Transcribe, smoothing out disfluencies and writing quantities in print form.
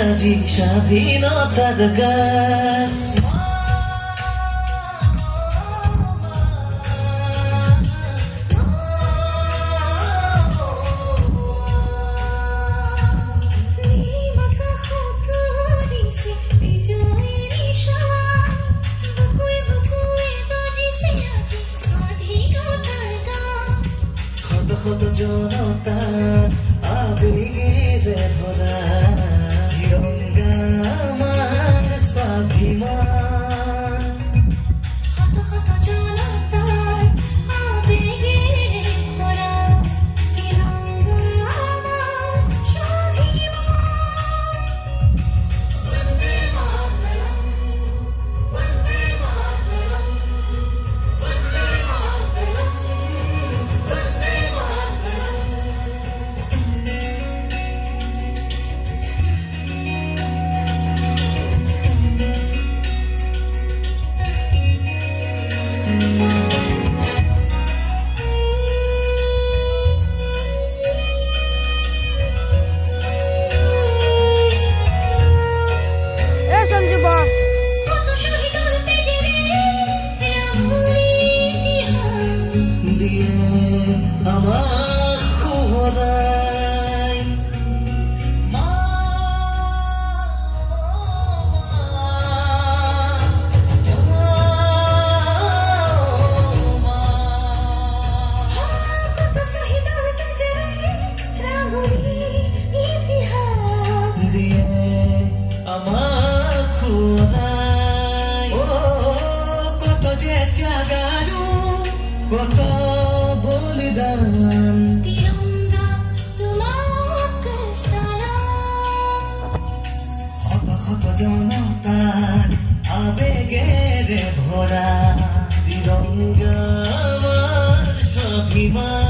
আজি স্বাধীনতার গান। শত জনতার আবেগে ভরা তিরঙ্গা আমার স্বাভিমান। শত শত জনতার আবেগে ভরা তিরঙ্গা আমার স্বাভিমান। বন্দে মাতরম, বন্দে মাতরম, বন্দে মাতরম, বন্দে আমার খোদাই মা কত শহীদের কাছে রাঙনি ইতিহাস দিয়ে আমার খোদাই। ও কত যে ত্যাগারু কত বলিদান। তিরঙ্গা তোমাকে সালাম। শত শত জনতার আবেগের ভরা তিরঙ্গা আমার স্বাভিমান।